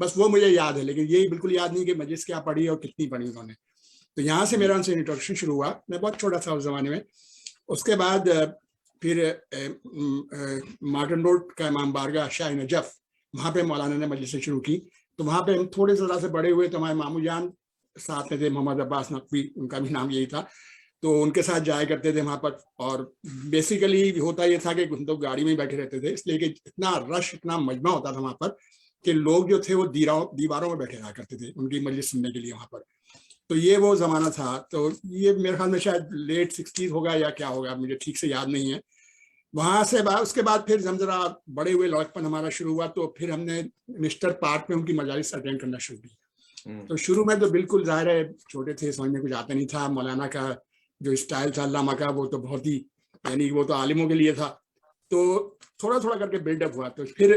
بس وہ مجھے یاد ہے، لیکن یہ بالکل یاد نہیں کہ مجلس کیا پڑھی اور کتنی پڑھی انہوں نے. تو یہاں سے میرا ان سے انٹروڈکشن شروع ہوا. میں بہت چھوٹا تھا اس زمانے میں. اس کے بعد پھر مارٹن روڈ کا امام بارگاہ شاہ نجف، وہاں پہ مولانا نے مجلسیں شروع کی. تو وہاں پہ ہم تھوڑے ذرا سے بڑے ہوئے تو ہمارے مامو جان ساتھ میں تھے، محمد عباس نقوی، ان کا بھی نام یہی تھا. تو ان کے ساتھ جایا کرتے تھے وہاں پر. اور بیسیکلی ہوتا یہ تھا کہ ہم تو گاڑی میں ہی بیٹھے رہتے تھے، اس لیے کہ اتنا رش، اتنا مجمع ہوتا تھا وہاں پر کہ لوگ جو تھے وہ دیواروں میں بیٹھے رہا کرتے تھے ان کی مجلس سننے کے لیے وہاں پر. تو یہ وہ زمانہ تھا. تو یہ میرے خیال میں شاید لیٹ 60s ہوگا یا کیا ہوگا، مجھے ٹھیک سے یاد نہیں ہے. وہاں سے اس کے بعد پھر ہم ذرا بڑے ہوئے، لڑکپن ہمارا شروع ہوا، تو پھر ہم نے مسٹر پارک میں ان کی مجالس اٹینڈ کرنا شروع کی. تو شروع میں تو بالکل ظاہر ہے چھوٹے تھے، سمجھ میں کچھ آتا نہیں تھا. مولانا کا جو اسٹائل تھا علامہ کا، وہ تو بہت ہی، یعنی وہ تو عالموں کے لیے تھا. تو تھوڑا تھوڑا کر کے بلڈ اپ ہوا. تو پھر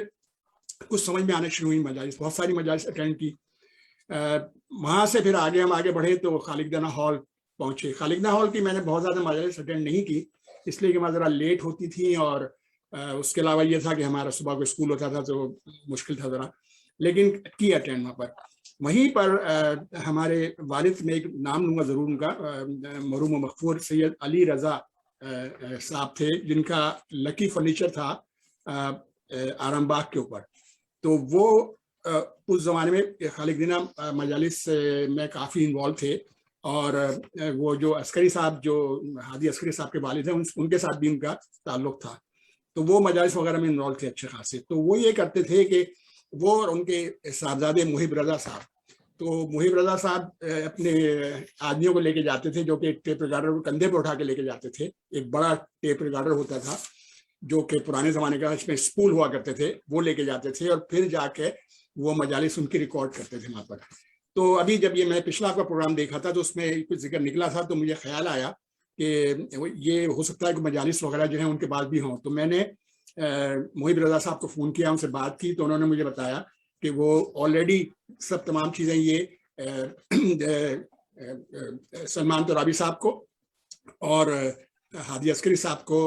کچھ سمجھ میں آنے شروع ہوئی مجالس، بہت ساری مجالس اٹینڈ کی. وہاں سے پھر ہم آگے بڑھے تو خالق دانا ہال پہنچے. خالق دانا ہال کی میں نے بہت زیادہ مجالس اٹینڈ نہیں کی، اس لیے کہ میں ذرا لیٹ ہوتی تھی، اور اس کے علاوہ یہ تھا کہ ہمارا صبح کو اسکول ہوتا تھا تو مشکل تھا ذرا. لیکن کی اٹینڈ وہاں پر. وہیں پر ہمارے والد میں ایک نام لوں گا ضرور ان کا، مرحوم و مغفور سید علی رضا صاحب تھے، جن کا لکی فرنیچر تھا آرام باغ کے اوپر. تو وہ اس زمانے میں خالق دینہ مجالس میں کافی انوالو تھے. اور وہ جو عسکری صاحب، جو ہادی عسکری صاحب کے والد ہیں، ان کے ساتھ بھی ان کا تعلق تھا. تو وہ مجالس وغیرہ میں انوالو تھے اچھے خاصے. تو وہ یہ کرتے تھے کہ وہ اور ان کے صاحبزادے محب رضا صاحب، تو محب رضا صاحب اپنے آدمیوں کو لے کے جاتے تھے، جو کہ ایک ٹیپ ریکارڈر کو کندھے پہ اٹھا کے لے کے جاتے تھے. ایک بڑا ٹیپ ریکارڈر ہوتا تھا جو کہ پرانے زمانے کا، اس میں اسپول ہوا کرتے تھے، وہ لے کے جاتے تھے، اور پھر جا کے وہ مجالس ان کی ریکارڈ کرتے تھے وہاں پر. تو ابھی جب یہ میں پچھلا آپ کا پروگرام دیکھا تھا تو اس میں کچھ ذکر نکلا تھا، تو مجھے خیال آیا کہ یہ ہو سکتا ہے کہ مجالس وغیرہ جو ہیں ان کے پاس بھی ہوں. تو میں نے محب رضا صاحب کو فون کیا، ان سے بات کی، تو انہوں نے مجھے بتایا کہ وہ آلریڈی سب تمام چیزیں یہ سلمان ترابی صاحب کو اور ہادی عسکری صاحب کو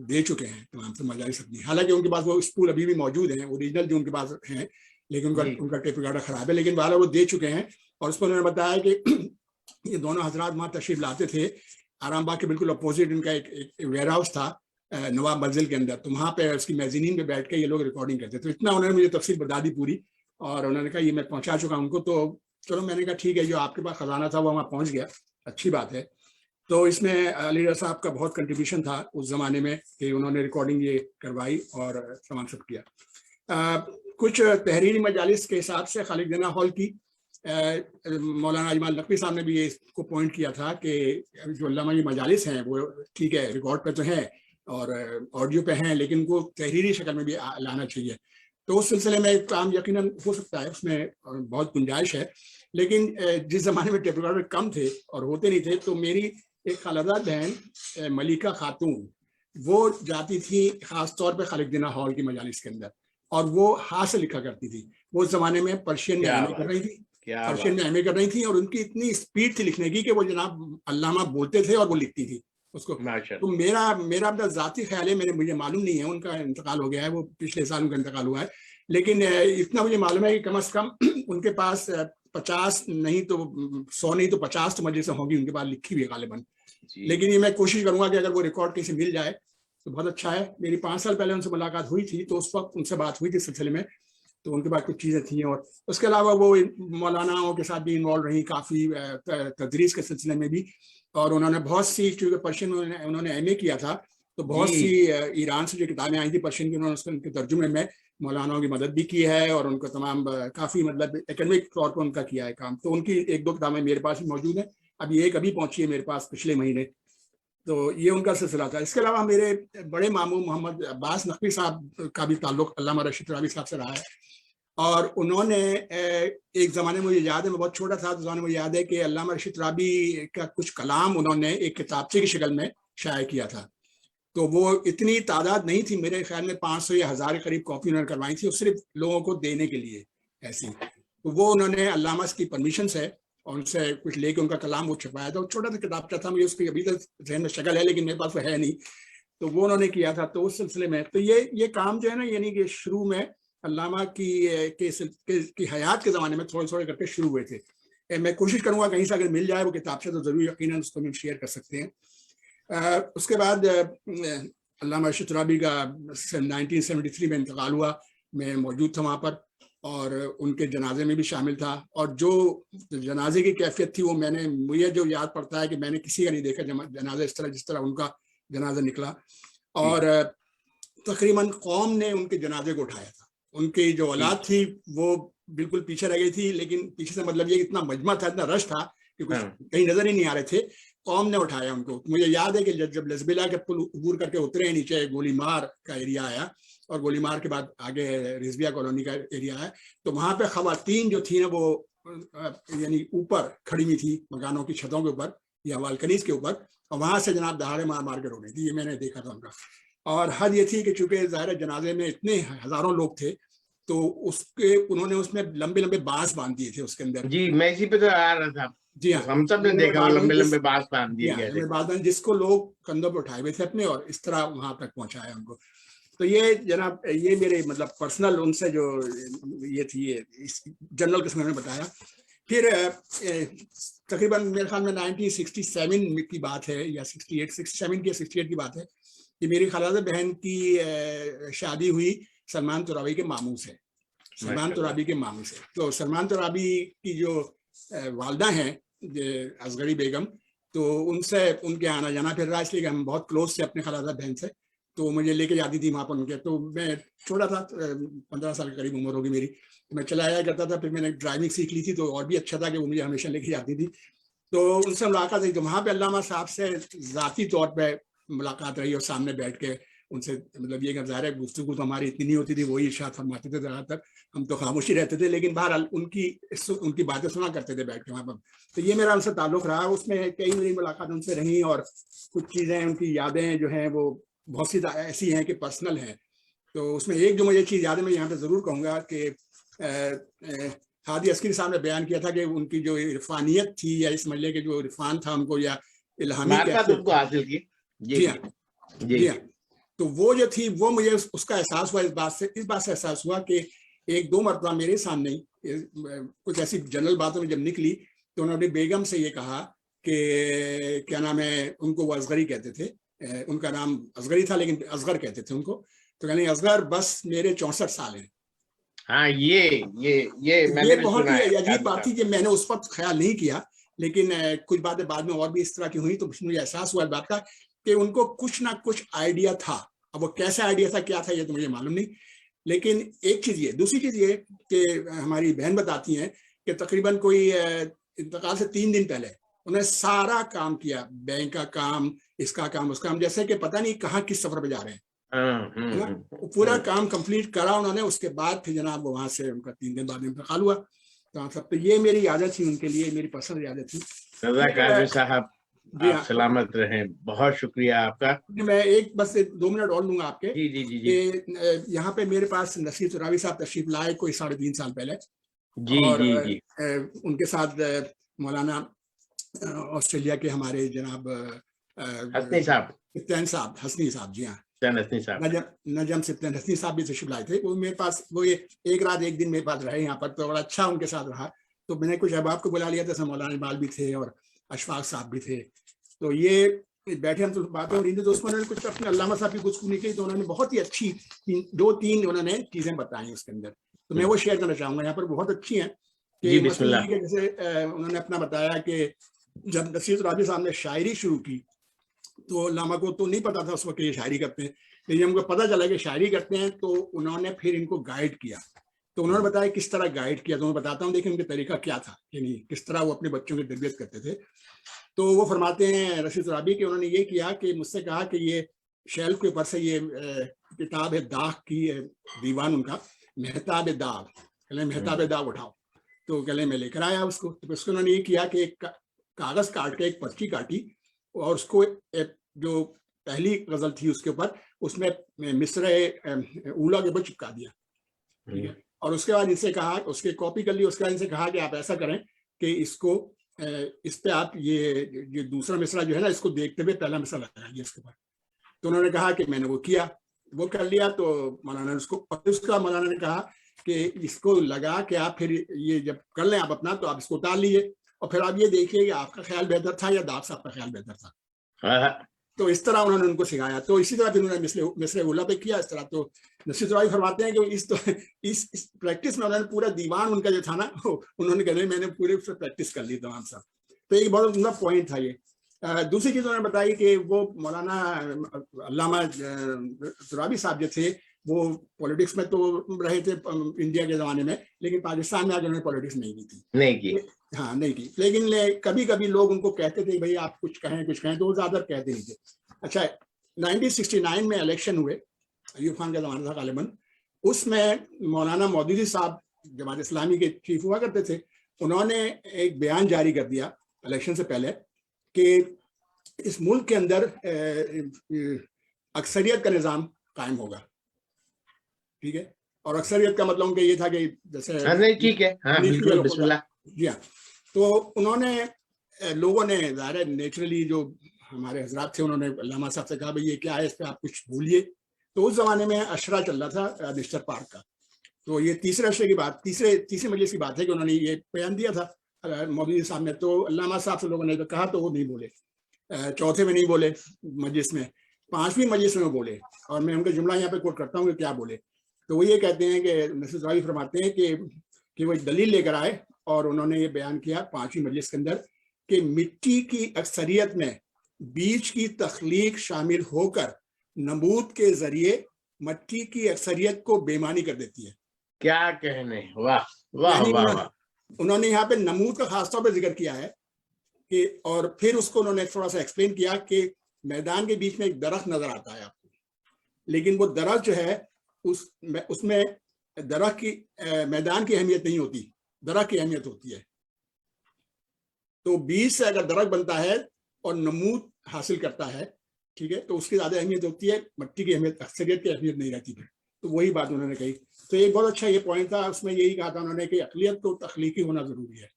دے چکے ہیں تمام سے مجالس اپنی. حالانکہ ان کے پاس وہ اسپول ابھی بھی موجود ہیں، اوریجنل جو ان کے پاس ہیں، لیکن ان کا ٹیپ ریکارڈر خراب ہے، لیکن بہرحال وہ دے چکے ہیں. اور اس پر انہوں نے بتایا کہ یہ دونوں حضرات وہاں تشریف لاتے تھے. آرام باغ کے بالکل اپوزٹ ان کا ایک ویئر ہاؤس تھا نواب منزل کے اندر. تو وہاں پہ اس کی میزینین پہ بیٹھ کے یہ لوگ ریکارڈنگ کرتے. تو اتنا انہوں نے مجھے تفصیل بتا دی پوری، اور انہوں نے کہا یہ میں پہنچا چکا ہوں ان کو. تو چلو میں نے کہا ٹھیک ہے، جو آپ کے پاس خزانہ تھا وہ وہاں پہنچ گیا، اچھی بات ہے. تو اس میں علی رضا صاحب کا بہت کنٹریبیوشن تھا اس زمانے میں کہ انہوں نے ریکارڈنگ یہ کروائی اور سامان سب کیا. کچھ تحریری مجالس کے حساب سے خالق دینہ ہال کی مولانا اجمل نقوی صاحب نے بھی اس کو پوائنٹ کیا تھا کہ جو علامہ یہ مجالس ہیں وہ ٹھیک ہے ریکارڈ پہ تو ہیں اور آڈیو پہ ہیں، لیکن کو تحریری شکل میں بھی لانا چاہیے. تو اس سلسلے میں کام یقیناً ہو سکتا ہے، اس میں بہت گنجائش ہے. لیکن جس زمانے میں ٹیپ ریکارڈر کم تھے اور ہوتے نہیں تھے، تو میری ایک خالزاد بہن ملیکہ خاتون، وہ جاتی تھی خاص طور پہ خالق دینہ ہال کی مجالس کے اندر، اور وہ ہاتھ سے لکھا کرتی تھی. وہ اس زمانے میں پرشین میں ایم اے کر رہی تھی، اور ان کی اتنی اسپیڈ تھی لکھنے کی کہ وہ جناب علامہ بولتے تھے اور وہ لکھتی تھی اس کو. تو میرا ذاتی خیال ہے، مجھے معلوم نہیں ہے، ان کا انتقال ہو گیا ہے، وہ پچھلے سال ان کا انتقال ہوا ہے، لیکن اتنا مجھے معلوم ہے کہ کم از کم ان کے پاس 50 نہیں تو 100 نہیں تو 50 تو مجلسیں ہوں گی ان کے پاس لکھی ہوئی غالباً. لیکن یہ میں کوشش کروں گا کہ اگر وہ ریکارڈ کہیں سے مل جائے تو بہت اچھا ہے. میری 5 سال پہلے ان سے ملاقات ہوئی تھی، تو اس وقت ان سے بات ہوئی تھی سلسلے میں، تو ان کے بعد کچھ چیزیں تھیں. اور اس کے علاوہ وہ مولاناؤں کے ساتھ بھی انوالو رہی کافی تدریس کے سلسلے میں بھی. اور انہوں نے بہت سی، چونکہ پرشین انہوں نے ایم اے کیا تھا، تو بہت سی ایران سے جو کتابیں آئی تھیں پرشین کی، انہوں نے ان کے ترجمے میں مولاناؤں کی مدد بھی کی ہے، اور ان کو تمام کافی مطلب اکیڈمک طور پر ان کا کیا ہے کام. تو ان کی 1-2 کتابیں میرے پاس بھی موجود ہیں، ابھی پہنچی ہے میرے پاس پچھلے مہینے. تو یہ ان کا سلسلہ تھا. اس کے علاوہ میرے بڑے ماموں محمد عباس نقوی صاحب کا بھی تعلق علامہ رشید ترابی صاحب سے رہا ہے. اور انہوں نے ایک زمانے میں مجھے یاد ہے، میں بہت چھوٹا تھا تو زمانے میں مجھے یاد ہے کہ علامہ رشید ترابی کا کچھ کلام انہوں نے ایک کتابچے کی شکل میں شائع کیا تھا. تو وہ اتنی تعداد نہیں تھی، میرے خیال میں 500 یا 1000 کے قریب کاپی انہوں نے کروائی تھی، صرف لوگوں کو دینے کے لیے ایسی. تو وہ انہوں نے علامہ کی پرمیشن سے اور ان سے کچھ لے کے ان کا کلام وہ چھپایا تھا. چھوٹا سا کتابچہ تھا، مجھے اس کی ابھی تک ذہن میں شکل ہے لیکن میرے پاس وہ ہے نہیں. تو وہ انہوں نے کیا تھا. تو اس سلسلے میں تو یہ کام جو ہے نا، یعنی کہ شروع میں علامہ کی حیات کے زمانے میں تھوڑے تھوڑے کر کے شروع ہوئے تھے. میں کوشش کروں گا کہیں سے اگر مل جائے وہ کتاب سے تو ضرور یقیناً اس کو ہم شیئر کر سکتے ہیں. اس کے بعد علامہ ارشد ترابی کا 1973 میں انتقال ہوا. میں موجود تھا وہاں پر اور ان کے جنازے میں بھی شامل تھا, اور جو جنازے کی کیفیت تھی وہ مجھے جو یاد پڑتا ہے کہ میں نے کسی کا نہیں دیکھا جنازہ اس طرح جس طرح ان کا جنازہ نکلا. اور تقریباً قوم نے ان کے جنازے کو اٹھایا تھا. ان کی جو اولاد تھی وہ بالکل پیچھے رہ گئی تھی, لیکن پیچھے سے مطلب یہ اتنا مجمع تھا, اتنا رش تھا کہ کچھ کہیں نظر ہی نہیں آ رہے تھے. قوم نے اٹھایا ان کو. مجھے یاد ہے کہ جب لزبیلا کے پل عبور کر کے اترے نیچے گولی مار کا ایریا آیا, اور گولی مار کے بعد آگے رضویہ کالونی کا ایریا آیا, تو وہاں پہ خواتین جو تھیں نا وہ یعنی اوپر کھڑی ہوئی تھی مکانوں کی چھتوں کے اوپر یا بالکنیز کے اوپر, اور وہاں سے جناب دہاڑے مار مار کے رو رہی تھی. یہ میں نے دیکھا تھا ان کا. اور حد یہ تھی کہ چونکہ ظاہر جنازے میں اتنے ہزاروں لوگ تھے تو انہوں نے اس میں لمبے لمبے بانس باندھ دیے تھے اس کے اندر. جی میں اسی پہ تو آ رہا تھا. جی ہاں, ہم سب نے دیکھا لمبے لمبے بانس باندھ دیے گئے تھے, جس کو لوگ کندھوں پہ اٹھائے ہوئے تھے اپنے, اور اس طرح وہاں تک پہنچایا ان کو. تو یہ جناب یہ میرے مطلب پرسنل ان سے جو یہ تھی جنرل قسم میں بتایا. پھر تقریباً میرے خیال میں 1967 کی بات ہے یا 67 کی بات ہے کہ میری خالہ بہن کی شادی ہوئی سلمان ترابی کے ماموں سے. سلمان ترابی کے ماموں سے. تو سلمان ترابی کی جو والدہ ہیں اصغری بیگم, تو ان سے ان کے آنا جانا پھر رہا, اس لیے کہ ہم بہت کلوز تھے اپنے خالہ بہن سے. تو مجھے لے کے جاتی تھی وہاں پر ان کے. تو میں چھوٹا تھا, 15 سال کے قریب عمر ہوگی میری, میں چلا آیا کرتا تھا. پھر میں نے ڈرائیونگ سیکھ لی تھی تو اور بھی اچھا تھا کہ وہ مجھے ہمیشہ لے کے جاتی تھی. تو ان سے ملاقات ہوئی. تو وہاں پہ علامہ صاحب سے ذاتی طور پہ ملاقات رہی, اور سامنے بیٹھ کے ان سے مطلب یہ کہ ظاہر ہے گفتگو تو ہماری اتنی نہیں ہوتی تھی, وہی ارشاد فرماتے تھے زیادہ تر, ہم تو خاموشی رہتے تھے, لیکن بہرحال ان کی باتیں سنا کرتے تھے بیٹھ کے وہاں پر. تو یہ میرا ان سے تعلق رہا. اس میں کئی میری ملاقات ان سے رہیں, اور کچھ چیزیں ان کی یادیں جو ہیں وہ بہت سی ایسی ہیں کہ پرسنل ہیں. تو اس میں ایک جو مجھے چیز یاد ہے میں یہاں پہ ضرور کہوں گا کہ ہادی عسکری صاحب نے بیان کیا تھا کہ ان کی جو عرفانیت تھی یا اس مجلے کے جو عرفان تھا ان کو یا الہامی ان کو حاصل کی. جی ہاں. تو وہ جو تھی وہ مجھے اس کا احساس ہوا اس بات سے احساس ہوا کہ ایک دو مرتبہ میرے سامنے کچھ ایسی جنرل باتوں میں جب نکلی تو انہوں نے بیگم سے یہ کہا کہ کیا نام ہے, ان کو وہ اصغری کہتے تھے, ان کا نام اصغری تھا لیکن اصغر کہتے تھے ان کو. تو کہنے اصغر بس میرے 64 سال ہیں. ہاں یہ بہت ہی عجیب بات تھی کہ میں نے اس وقت خیال نہیں کیا, لیکن کچھ باتیں بعد میں اور بھی اس طرح کی ہوئی تو مجھے احساس ہوا اس بات کا کہ ان کو کچھ نہ کچھ آئیڈیا تھا. اب وہ کیسا آئیڈیا تھا کیا تھا یہ تو مجھے معلوم نہیں, لیکن ایک چیز یہ. دوسری چیز یہ کہ ہماری بہن بتاتی ہیں کہ تقریباً کوئی انتقال سے 3 دن پہلے انہیں سارا کام کیا, بینک کا کام, اس کا کام, اس کا کام, جیسے کہ پتہ نہیں کہاں کس سفر پہ جا رہے ہیں. پورا کام کمپلیٹ کرا انہوں نے. اس کے بعد پھر جناب وہاں سے ان کا 3 دن بعد انتقال ہوا. تو یہ میری عادت تھی ان کے لیے, میری پسند عادت تھی. قادری صاحب آپ سلامت رہیں, بہت شکریہ آپ کا. میں ایک بس 2 منٹ اور لوں گا آپ کے. جی. یہاں پہ میرے پاس نصیر ترابی صاحب تشریف لائے کوئی 3.5 سال پہلے, اور ان کے ساتھ مولانا آسٹریلیا کے ہمارے جناب حسنی صاحب. حسنی صاحب جی ہاں, نجم سپتین حسنی صاحب بھی تشریف لائے تھے. وہ میرے پاس وہ ایک رات ایک دن میرے پاس رہے یہاں پر, تو بڑا اچھا ان کے ساتھ رہا. تو میں نے کچھ احباب کو بلا لیا تھا, مولانا اقبال بھی تھے اور اشفاق صاحب بھی تھے. تو یہ بیٹھے ہم تو باتیں ہو رہی تھی, تو اس میں انہوں نے کچھ اپنے علامہ صاحب کی گفتگو نکلی تو انہوں نے بہت ہی اچھی 2-3 انہوں نے چیزیں بتائیں اس کے اندر. تو میں وہ شیئر کرنا چاہوں گا یہاں پر, بہت اچھی ہیں. کہ مثلا یہ کہ جیسے انہوں نے اپنا بتایا کہ جب نصیر ترابی صاحب نے شاعری شروع کی تو علامہ کو تو نہیں پتا تھا اس وقت یہ شاعری کرتے ہیں, لیکن ہم کو پتہ چلا کہ شاعری کرتے ہیں تو انہوں نے پھر ان کو گائیڈ کیا. تو انہوں نے بتایا کس طرح گائیڈ کیا, تو میں بتاتا ہوں. دیکھیں ان کا طریقہ کیا تھا, یعنی کس طرح وہ اپنے بچوں کی تربیت کرتے تھے. تو وہ فرماتے ہیں رشید ترابی کہ انہوں نے یہ کیا کہ مجھ سے کہا کہ یہ شیلف کے اوپر سے یہ کتاب ہے داغ کی دیوان ان کا, مہتاب داغ, کہلیں مہتاب داغ اٹھاؤ. تو کہلیں میں لے کر آیا اس کو. تو اس کو انہوں نے یہ کیا کہ ایک کاغذ کاٹ کے ایک پرچی کاٹی اور اس کو جو پہلی غزل تھی اس کے اوپر اس میں مصرع اولا کے اوپر چپکا دیا. ٹھیک ہے, اور اس کے بعد ان سے کہا, اس کی کاپی کر لی. اس کے بعد ان سے کہا کہ آپ ایسا کریں کہ اس کو اس پہ آپ یہ دوسرا مصرع جو ہے نا اس کو دیکھتے ہوئے پہلا مصرع لگائیے اس کے اوپر. تو انہوں نے کہا کہ میں نے وہ کیا. وہ کر لیا تو مولانا نے اس کو، اس کا مولانا نے کہا کہ اس کو لگا کہ آپ پھر یہ جب کر لیں آپ اپنا تو آپ اس کو اتار لیجیے اور پھر آپ یہ دیکھیے کہ آپ کا خیال بہتر تھا یا ڈاکٹر صاحب کا خیال بہتر تھا. تو اس طرح انہوں نے ان کو سکھایا. تو اسی طرح پھر انہوں نے مصر اولا پہ کیا اس طرح. تو نصیر زراعی فرماتے ہیں کہ اس پریکٹس میں انہوں نے پورا دیوان ان کا جو تھا نا انہوں نے کہا میں نے پورے پریکٹس کر لی تمام سب. تو ایک بہت عمدہ پوائنٹ تھا یہ. دوسری چیز انہوں نے بتائی کہ وہ مولانا علامہ ترابی صاحب جو تھے وہ پولیٹکس میں تو رہے تھے انڈیا کے زمانے میں, لیکن پاکستان میں آج انہوں نے پولیٹکس نہیں کی تھی. نہیں کی, ہاں نہیں کی. لیکن کبھی کبھی لوگ ان کو کہتے تھے بھائی آپ کچھ کہیں تو وہ زیادہ کہتے نہیں تھے. اچھا 1969 میں الیکشن ہوئے, ایوب خان کا زمانہ تھا غالباً, اس میں مولانا مودودی صاحب جماعت اسلامی کے چیف ہوا کرتے تھے, انہوں نے ایک بیان جاری کر دیا الیکشن سے پہلے کہ اس ملک کے اندر اکثریت کا نظام قائم ہوگا. ٹھیک ہے, اور اکثریت کا مطلب کہ یہ تھا کہ جیسے ٹھیک ہے, ہاں بالکل, بسم اللہ. جی ہاں. تو انہوں نے لوگوں نے ظاہر نیچرلی جو ہمارے حضرات تھے انہوں نے علامہ صاحب سے کہا بھائی یہ کیا ہے, اس پہ آپ کچھ بولیے. تو اس زمانے میں اشرا چل رہا تھا نشتر پارک کا. تو یہ تیسرے اشرے کی بات, تیسرے مجلس کی بات ہے کہ انہوں نے یہ بیان دیا تھا مودودی صاحب نے. تو علامہ صاحب سے لوگوں نے کہا تو وہ نہیں بولے, چوتھے میں نہیں بولے مجلس میں, پانچویں مجلس میں بولے. اور میں ان کا جملہ یہاں پہ کوٹ کرتا ہوں کہ کیا بولے. تو وہ یہ کہتے ہیں کہ نصیر زراعی فرماتے ہیں کہ وہ ایک دلیل لے کر آئے اور انہوں نے یہ بیان کیا پانچویں مجلس کے اندر کہ مٹی کی اکثریت میں بیج کی تخلیق شامل ہو کر نمود کے ذریعے مٹی کی اکثریت کو بےمانی کر دیتی ہے. کیا کہنے, واہ واہ واہ واہ. انہوں نے یہاں پہ نمود کا خاص طور پہ ذکر کیا ہے کہ, اور پھر اس کو انہوں نے تھوڑا سا ایکسپلین کیا کہ میدان کے بیچ میں ایک درخت نظر آتا ہے آپ کو, لیکن وہ درخت جو ہے اس میں درخت کی میدان کی اہمیت نہیں ہوتی, درخت کی اہمیت ہوتی ہے. تو بیج سے اگر درخت بنتا ہے اور نمود حاصل کرتا ہے, ٹھیک ہے, تو اس کی زیادہ اہمیت ہوتی ہے, مٹی کی اہمیت, اکثریت کی اہمیت نہیں رہتی. تو وہی بات انہوں نے کہی. تو ایک بہت اچھا یہ پوائنٹ تھا, اس میں یہی کہا تھا انہوں نے کہ اقلیت تو تخلیقی ہونا ضروری ہے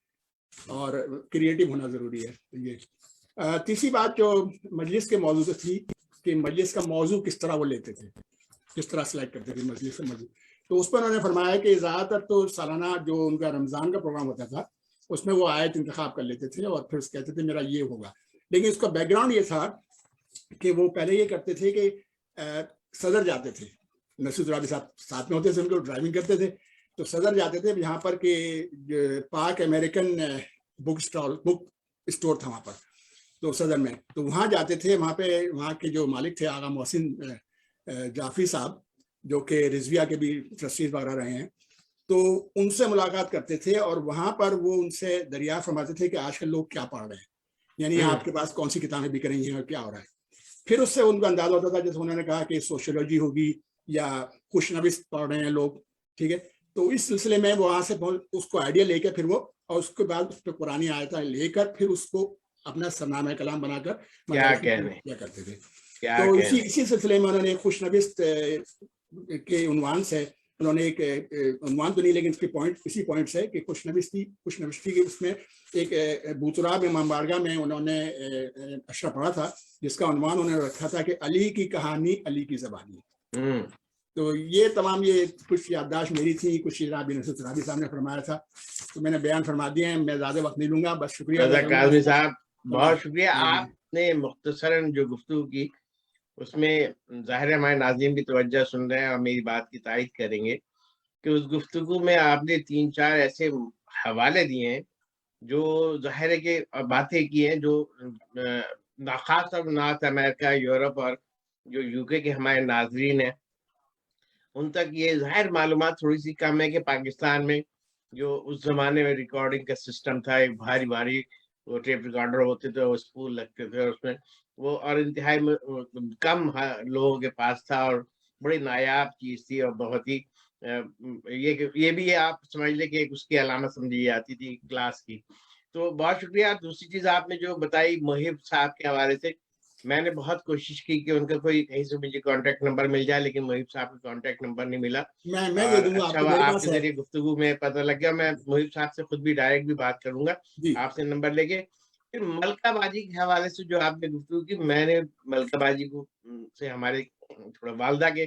اور کریٹو ہونا ضروری ہے. یہ تیسری بات جو مجلس کے موضوع سے تھی کہ مجلس کا موضوع کس طرح وہ لیتے تھے, کس طرح سلیکٹ کرتے تھے مجلس سے موضوع. تو اس پر انہوں نے فرمایا کہ زیادہ تر تو سالانہ جو ان کا رمضان کا پروگرام ہوتا تھا اس میں وہ آیت انتخاب کر لیتے تھے اور پھر کہتے تھے میرا یہ ہوگا. لیکن اس کا بیک گراؤنڈ یہ تھا کہ وہ پہلے یہ کرتے تھے کہ صدر جاتے تھے, نصیر زراعی صاحب ساتھ میں ہوتے تھے, ان کو ڈرائیونگ کرتے تھے, تو صدر جاتے تھے یہاں پر کہ پاک امریکن بک اسٹور تھا وہاں پر, تو صدر میں, تو وہاں جاتے تھے. وہاں پہ وہاں کے جو مالک تھے آغا محسن جعفری صاحب جو کہ رضویہ کے بھی ٹرسٹیز وغیرہ رہے ہیں, تو ان سے ملاقات کرتے تھے اور وہاں پر وہ ان سے دریافت فرماتے تھے کہ آج کل لوگ کیا پڑھ رہے ہیں, یعنی آپ کے پاس کون سی کتابیں بک رہی ہیں اور کیا ہو رہا ہے. پھر اس سے ان کا اندازہ ہوتا تھا, جیسے انہوں نے کہا کہ سوشیولوجی ہوگی یا خوش نویس پڑھ رہے ہیں لوگ, ٹھیک ہے. تو اس سلسلے میں وہاں سے اس کو آئیڈیا لے کے پھر وہ, اور اس کے بعد اس پہ قرآنی آیتیں لے کر پھر اس کو اپنا سرنامہ کلام بنا کر کیا کرتے تھے. تو اسی سلسلے میں انہوں نے خوش نویس کے عنوان سے انہوں نے ایک عنوان تو نہیں لیکن اس کی پوائنٹ اسی پوائنٹ سے کہ خوش نویسی کے اس میں ایک بوتراب امام بارگاہ میں انہوں نے اشرا پڑھا تھا جس کا عنوان انہوں نے رکھا تھا کہ علی کی کہانی علی کی زبانی. تو یہ تمام یہ کچھ یادداشت میری تھی, کچھ جناب نصیر زراعی صاحب نے فرمایا تھا, تو میں نے بیان فرما دیا ہے. میں زیادہ وقت نہیں لوں گا, بس شکریہ کاظمی صاحب, بہت شکریہ. آپ نے مختصراً جو گفتگو کی اس میں ظاہر ہمارے ناظرین بھی توجہ سن رہے ہیں اور میری بات کی تائید کریں گے کہ اس گفتگو میں آپ نے 3-4 ایسے حوالے دیے ہیں جو ظاہر ہے کہ باتیں کی ہیں جو خاص طور پر نارتھ امریکہ, یورپ اور جو UK کے ہمارے ناظرین ہیں ان تک یہ ظاہر معلومات تھوڑی سی کم ہے کہ پاکستان میں جو اس زمانے میں ریکارڈنگ کا سسٹم تھا, ایک بھاری وہ ٹیپ ریکارڈر ہوتے تھے, وہ اسپول لگتے تھے, اور اس میں وہ اور انتہائی کم لوگوں کے پاس تھا اور بڑی نایاب چیز تھی اور بہت ہی یہ بھی آپ سمجھ لیں کہ اس کی علامت سمجھی جاتی تھی کلاس کی. تو بہت شکریہ. دوسری چیز آپ نے جو بتائی محب صاحب کے حوالے سے, میں نے بہت کوشش کی کہ ان کا کوئی کہیں سے مجھے کانٹیکٹ نمبر مل جائے, لیکن محب صاحب کا کانٹیکٹ نمبر نہیں ملا. اچھا آپ کے ذریعے گفتگو میں پتہ لگ گیا. میں محب صاحب سے خود بھی ائریکٹ بھی بات کروں گا آپ سے نمبر لے کے. پھر ملکہ باجی کے حوالے سے جو آپ نے گفتگو کی, میں نے ملکہ باجی کو سے ہمارے تھوڑا والدہ کے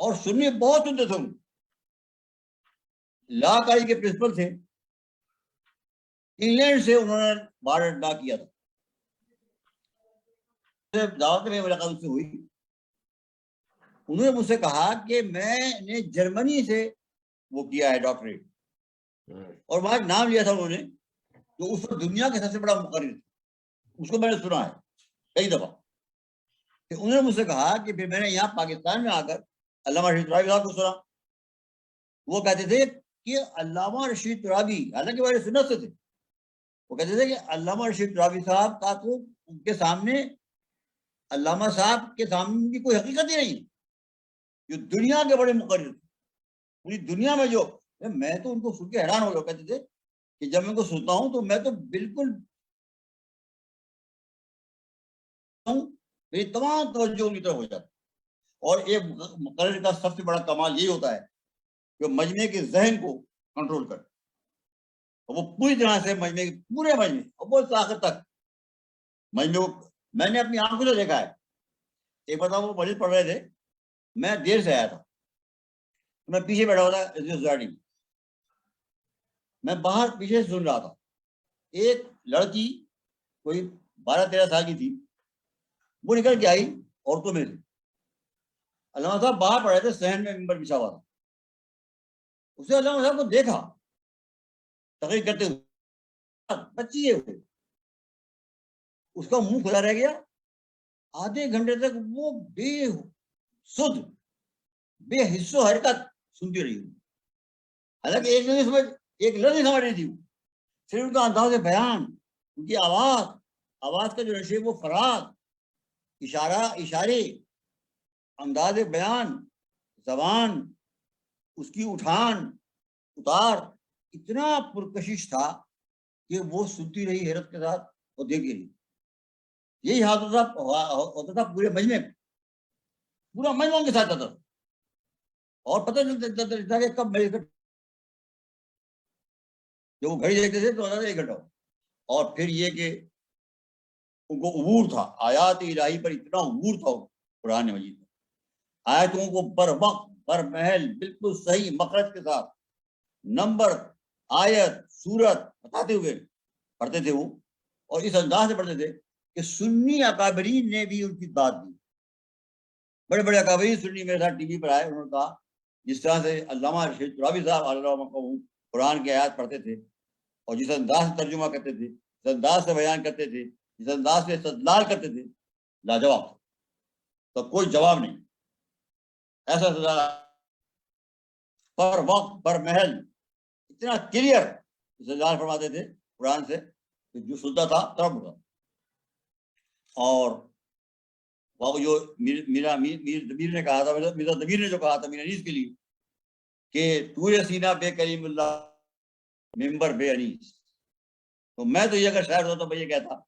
اور سنی بہت سنتے تھے. لا کالج کے پرنسپل تھے, انگلینڈ سے انہوں نے بار لا کیا تھا. دعوت میں ملاقات سے ہوئی, انہوں نے مجھ سے کہا کہ میں نے جرمنی سے وہ کیا ہے ڈاکٹریٹ, اور وہاں نام لیا تھا انہوں نے جو اس وقت دنیا کے سب سے بڑا مقرر, اس کو میں نے سنا ہے کئی دفعہ. کہ انہوں نے مجھ سے کہا کہ پھر میں نے یہاں پاکستان میں آ کر علامہ رشید ترابی صاحب کو سنا. وہ کہتے تھے کہ علامہ رشید ترابی, حالانکہ وہ سنت سے تھے, وہ کہتے تھے کہ علامہ رشید ترابی صاحب کا تو ان کے سامنے, علامہ صاحب کے سامنے کی کوئی حقیقت ہی نہیں, جو دنیا کے بڑے مقرر تھے پوری دنیا میں. جو میں تو ان کو سن کے حیران ہو گیا. کہتے تھے کہ جب میں ان کو سنتا ہوں تو میں تو بالکل میری تمام توجہ ان کی طرف ہو جاتی. اور ایک مقرر کا سب سے بڑا کمال یہی ہوتا ہے کہ مجمع کے ذہن کو کنٹرول کرے, اور وہ پوری طرح سے مجمع کے پورے مجمع اور بہت آخر تک مجمع کو میں نے اپنی آنکھوں سے دیکھا ہے. ایک بار وہ مجلس پڑھ رہے تھے, میں دیر سے آیا تھا, میں پیچھے بیٹھا ہوا تھا, میں باہر پیچھے سن رہا تھا. ایک لڑکی کوئی 12-13 سال کی تھی, وہ نکل کے آئی عورتوں میں سے. علامہ صاحب باہر پڑھ رہے تھے, صحن میں ممبر بچھا ہوا تھا. اس نے علامہ صاحب کو دیکھا تقریر کرتے ہوئے, بچی ہے وہ, اس کا منہ کھلا رہ گیا. آدھے گھنٹے تک وہ بے سدھ بے حص و حرکت سنتی رہی. حالانکہ ایک لفظ سمجھ رہی تھی, صرف ان کا انداز بیان, ان کی آواز کا جو نشیب و فراغ, اشارے, انداز بیان, زبان, اس کی اٹھان اتار اتنا پرکشش تھا کہ وہ سنتی رہی حیرت کے ساتھ اور دیکھتی رہی. یہی حال ہوتا تھا پورے مجمع میں, پورا مجمع کے ساتھ ہوتا تھا, اور پتہ چلتا کہ کب میرے جب وہ گھڑی دیکھتے تھے تو ہوتا تھا 1 گھنٹہ. اور پھر یہ کہ ان کو عبور تھا, آیات الہی پر اتنا عبور تھا قرآن مجید میں, آیتوں کو بر وقت بر محل بالکل صحیح مخرج کے ساتھ نمبر, آیت, سورت بتاتے ہوئے پڑھتے تھے وہ, اور اس انداز سے پڑھتے تھے کہ سنی اکابرین نے بھی ان کی داد دی. بڑے بڑے اکابرین سنی میرے ساتھ ٹی وی پر آئے, انہوں نے کہا جس طرح سے علامہ رشید ترابی صاحب علامہ قرآن کی آیات پڑھتے تھے, اور جس انداز سے ترجمہ کرتے تھے, جس انداز سے بیان کرتے تھے, جس انداز سے استدلال کرتے تھے, لاجواب تھا. تو کوئی جواب نہیں. ایسا پر وقت پر محل اتنا کلیئر استدلال فرماتے تھے قرآن سے کہ جو سنتا تھا تڑپ اٹھا. اور وہ جو میرا دبیر نے کہا تھا, میرا دبیر نے جو کہا تھا میرا انیس کے لیے کہ طور سینہ بے کلیم اللہ ممبر بے انیس, تو میں تو یہ اگر شاعر ہوتا تو میں یہ کہتا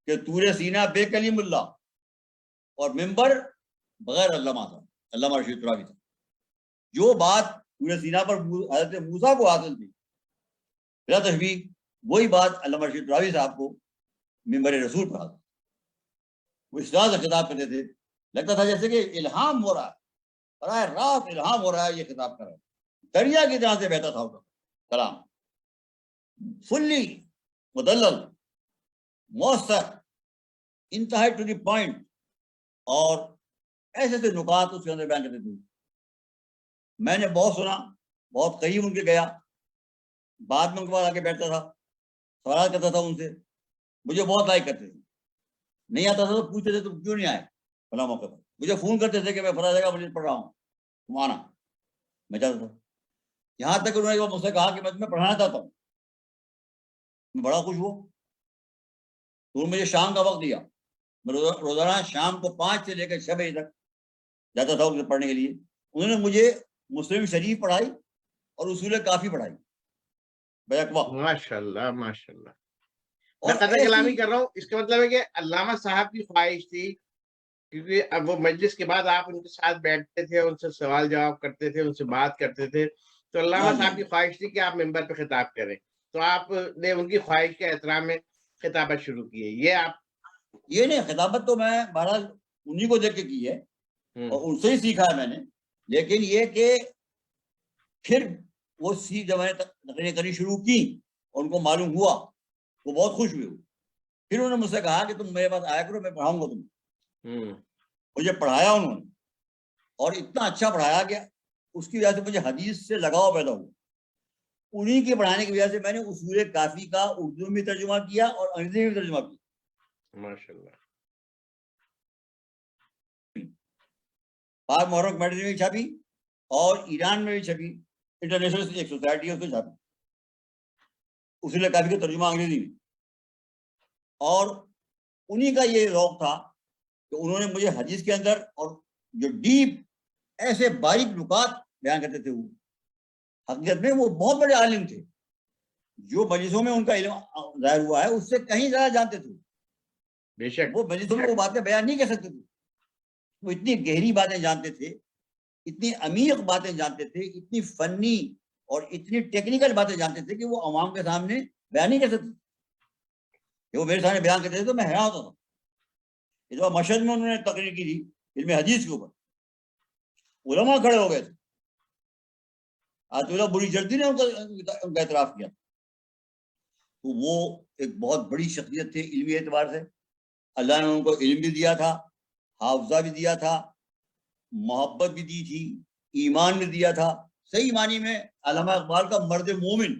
کہ طور سینہ بے کلیم اللہ اور ممبر بغیر علامہ تھا, علامہ رشید ترابی تھا. جو بات طور سینہ پر حضرت موسیٰ کو حاصل تھی بلا تشبیہ, وہی بات علامہ رشید ترابی صاحب کو ممبر رسول پر حاصل. وہ اس طرح سے خطاب کرتے تھے, لگتا تھا جیسے کہ الہام ہو رہا ہے, براہ راست الہام ہو رہا ہے, یہ خطاب کر رہا ہے. دریا کی طرح سے بہتا تھا ان کا کلام, فلی مدلل, مؤثر, انتہائی ٹو دی پوائنٹ, اور ایسے سے نکات اس کے اندر بیان کرتے تھے. میں نے بہت سنا, بہت قریب ان کے گیا, بعد میں ان کے بعد آ کے بیٹھتا تھا, سوالات کرتا تھا ان سے, مجھے بہت لائک کرتے تھے. نہیں آتا تھا تو پوچھتے تھے تم کیوں نہیں آئے فلاں موقع پر. مجھے فون کرتے تھے کہ میں فلاں جگہ مجھے پڑھ رہا ہوں, تم آنا. میں جاتا تھا. یہاں تک انہوں نے مجھ سے کہا کہ میں تمہیں پڑھانا چاہتا ہوں. میں بڑا خوش ہوا. تو انہوں نے مجھے شام کا وقت دیا. میں روزانہ شام کو 5 سے لے کر 6 بجے تک جاتا تھا پڑھنے کے لیے. انہوں نے مجھے مسلم شریف پڑھائی اور اصول کافی پڑھائی بیک وقت. ماشاء اللہ ماشاء اللہ. میں قدر کلامی کر رہا ہوں, اس کا مطلب ہے کہ علامہ صاحب کی خواہش تھی, کیونکہ اب وہ مجلس کے بعد آپ ان کے ساتھ بیٹھتے تھے, ان سے سوال جواب کرتے تھے, ان سے بات کرتے تھے, تو علامہ صاحب کی خواہش تھی کہ آپ ممبر پہ خطاب کریں, تو آپ نے ان کی خواہش کے احترام میں خطابت شروع کی ہے. یہ نہیں, خطابت تو میں بہرحال انہی کو دیکھ کے کی ہے, اور ان سے ہی سیکھا ہے میں نے. لیکن یہ کہ پھر وہ جب میں نے تقریریں کرنی شروع کی اور ان کو معلوم ہوا وہ بہت خوش ہوئے. پھر انہوں نے مجھ سے کہا کہ تم میرے پاس آیا کرو, میں پڑھاؤں گا تم. مجھے پڑھایا انہوں نے, اور اتنا اچھا پڑھایا کہ اس کی وجہ سے مجھے حدیث سے لگاؤ پیدا ہوا. انہیں کے پڑھانے کی وجہ سے میں نے اصول کافی کا اردو میں ترجمہ کیا اور انگریزی میں ترجمہ کیا. ماشاءاللہ. پاک محرم میگزین میں چھپی اور ایران میں بھی چھپی, انٹرنیشنل ایک سوسائٹی ہے اس میں چھپی اصول کافی کا ترجمہ انگریزی میں. اور انہی کا یہ ذوق تھا کہ انہوں نے مجھے حدیث کے اندر اور جو ڈیپ ایسے باریک نکات بیان کرتے تھے, وہ حقیقت میں وہ بہت بڑے عالم تھے. جو مجلسوں میں ان کا علم ظاہر ہوا ہے اس سے کہیں زیادہ جانتے تھے. بے شک وہ مجلسوں میں وہ باتیں بیان نہیں کر سکتے تھے. وہ اتنی گہری باتیں جانتے تھے, اتنی عمیق باتیں جانتے تھے, اتنی فنی اور اتنی ٹیکنیکل باتیں جانتے تھے کہ وہ عوام کے سامنے بیان نہیں کر سکتے. وہ میرے سامنے بیان کرتے تھے تو میں حیران ہوتا تھا. اس بار مشہد میں انہوں نے تقریر کی تھی علم حدیث کے اوپر, علماء کھڑے ہو گئے تھے. آج اللہ بری جلدی نے ان کا اعتراف کیا. تو وہ ایک بہت بڑی شخصیت تھے علمی اعتبار سے. اللہ نے ان کو علم بھی دیا تھا, حافظہ بھی دیا تھا, محبت بھی دی تھی, ایمان بھی دیا تھا. صحیح معنی میں علامہ اقبال کا مرد مومن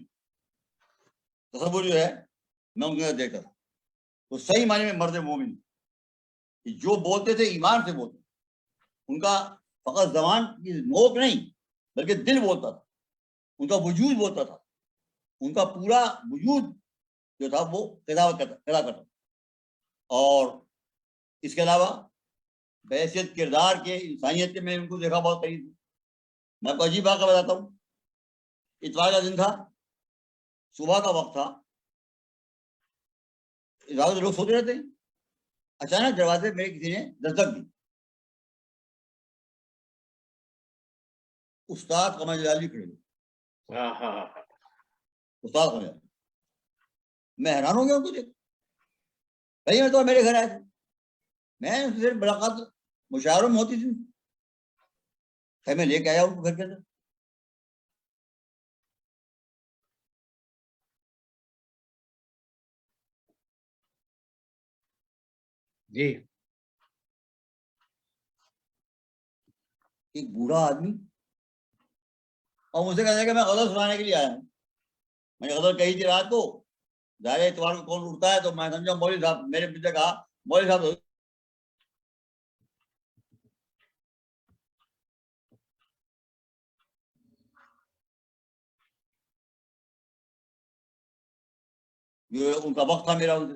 تصور جو ہے میں ان کے دیکھا تھا, تو صحیح معنی میں مرد مومن جو بولتے تھے ایمان سے بولتے. ان کا فقط زبان کی نوک نہیں بلکہ دل بولتا تھا, ان کا وجود بولتا تھا, ان کا پورا وجود جو تھا وہ پیدا کرتا. اور اس کے علاوہ بحیثیت کردار کے انسانیت کے میں ان کو دیکھا بہت قریب. میں آپ کو عجیب واقعہ بتاتا ہوں. اتوار کا دن تھا, صبح کا وقت تھا, زیادہ لوگ سوتے رہتے ہیں. اچانک دروازے میں کسی نے دستک دی. استاد قمر جلالی کھڑے ہوئے. استاد قمر جلالی, میں حیران ہو گیا ان کو دیکھ. بھائی میں تو میرے گھر آئے تھے, میں ان سے ملاقات مشاعروں میں ہوتی تھی, میں لے کے آیا ان کو گھر کے اندر. جی. ایک بوڑھا آدمی, اور مجھ سے کہتے ہیں کہ میں غزل سنانے کے لیے آیا ہوں. میں نے غزل کہی تھی رات کو, ظاہر اتوار کو کون اٹھتا ہے, تو میں سمجھا مولوی صاحب. میرے پیچھے کہا مولوی صاحب ان کا وقت تھا میرا ان سے.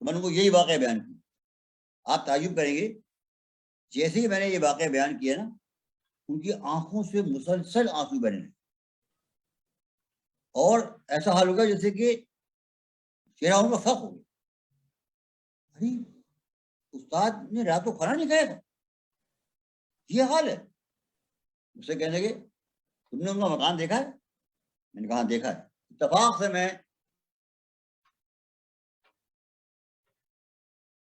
میں نے ان کو یہی واقعہ بیان کیا. آپ تعجب کریں گے, جیسے ہی میں نے یہ واقعہ بیان کیا نا, ان کی آنکھوں سے مسلسل آنسو بہنے لگے, اور ایسا حال ہوگا جیسے کہ چہرہ ان کا فخ ہو گیا. ارے استاد نے رات کو کھانا نہیں کھایا تھا, یہ حال ہے. مجھ سے کہنے لگے تم نے ان کا مکان دیکھا ہے؟ میں نے کہا دیکھا ہے. اتفاق سے میں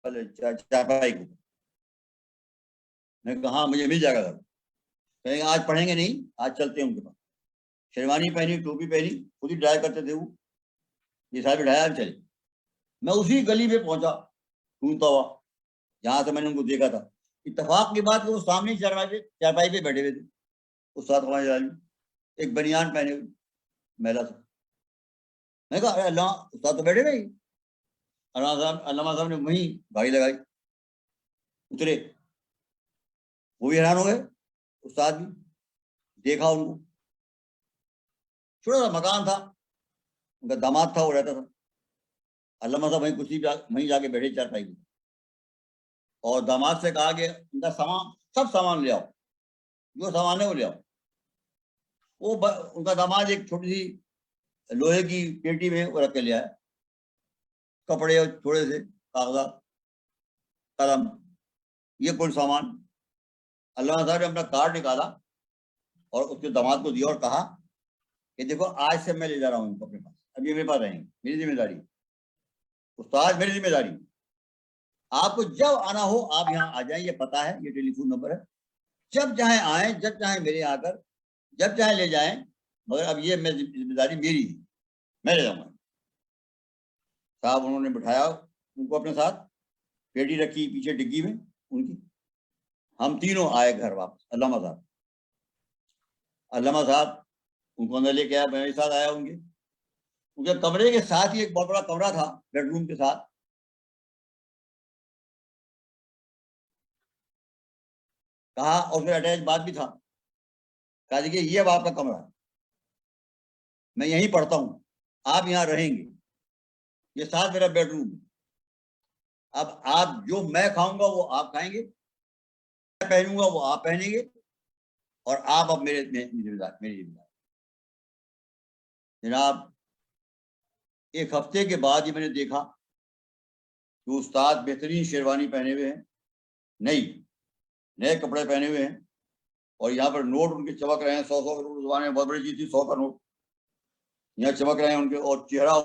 چارپائی کو میں نے کہا مجھے مل جائے گا. کہیں آج پڑھیں گے نہیں, آج چلتے ہیں ان کے پاس. شیروانی پہنی, ٹوپی پہنی, خود ہی ڈرائیو کرتے تھے وہ, یہ ساتھ بٹھایا چلے. میں اسی گلی میں پہنچا ڈھونڈتا ہوا جہاں سے میں نے ان کو دیکھا تھا. اتفاق کی بات کہ وہ سامنے چارپائی پہ بیٹھے ہوئے تھے. استاد قمر جلالی ایک بنیان پہنے ہوئے میلا تھا. میں نے کہا ارے اللہ, استاد تو بیٹھے ہوئے. علامہ صاحب نے وہیں گاڑی لگائی, اترے. وہ بھی حیران ہو گئے, استاد بھی. دیکھا ان کو, چھوٹا سا مکان تھا, ان کا داماد تھا, وہ رہتا تھا. علامہ صاحب وہیں کسی وہیں جا کے بیٹھے چارپائی کی, اور داماد سے کہا کہ ان کا سامان, سب سامان لے آؤ, جو سامان ہے وہ لے آؤ. وہ ان کا داماد ایک چھوٹی سی لوہے کی پیٹی میں وہ رکھ کے لے آیا, کپڑے اور تھوڑے سے کاغذات, قلم, یہ کل سامان. علامہ صاحب نے اپنا کارڈ نکالا اور اس کے داماد کو دیا اور کہا کہ دیکھو آج سے میں لے جا رہا ہوں ان کو اپنے پاس, ابھی میرے پاس رہیں گے, میری ذمہ داری. استاد میری ذمہ داری, آپ کو جب آنا ہو آپ یہاں آ جائیں, یہ پتہ ہے, یہ ٹیلی فون نمبر ہے, جب چاہیں آئیں, جب چاہیں میرے آ کر جب چاہیں لے جائیں, مگر اب یہ ذمہ داری میری ہے, میں لے جاؤں گا. صاحب انہوں نے بٹھایا ان کو اپنے ساتھ, پیٹی رکھی پیچھے ڈگی میں ان کی, ہم تینوں آئے گھر واپس. علامہ صاحب ان کو اندر لے کے آیا, میرے ساتھ آیا ان کے کمرے کے ساتھ ہی ایک بہت بڑا کمرہ تھا بیڈ روم کے ساتھ. کہا, اور پھر اٹیچ بات بھی تھا, کہا دیکھیے یہ اب آپ کا کمرہ ہے, میں یہیں پڑھتا ہوں, آپ یہاں رہیں گے, یہ ساتھ میرا بیڈ روم ہے. اب آپ جو میں کھاؤں گا وہ آپ کھائیں گے, میں پہنوں گا وہ آپ پہنیں گے, اور آپ اب میری ذمہ داری. جناب ایک ہفتے کے بعد یہ میں نے دیکھا کہ استاد بہترین شیروانی پہنے ہوئے ہیں, نئے کپڑے پہنے ہوئے ہیں, اور یہاں پر نوٹ ان کے چمک رہے ہیں, 100 کا نوٹ, زمانے میں بہت بڑی چیز تھی 100 کا نوٹ, یہاں چمک رہے ہیں ان کے, اور چہرہ.